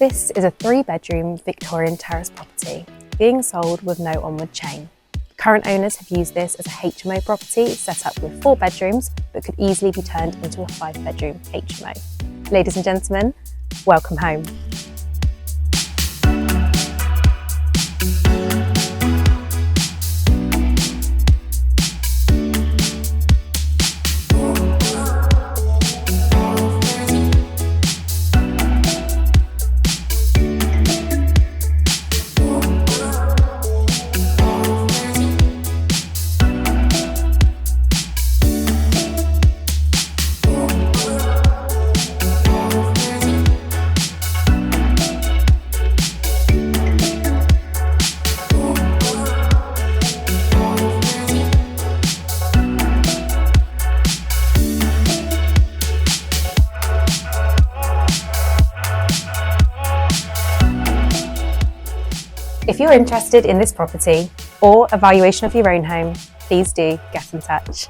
This is a 3-bedroom Victorian terrace property being sold with no onward chain. Current owners have used this as a HMO property set up with 4 bedrooms but could easily be turned into a 5-bedroom HMO. Ladies and gentlemen, welcome home. If you're interested in this property or a valuation of your own home, please do get in touch.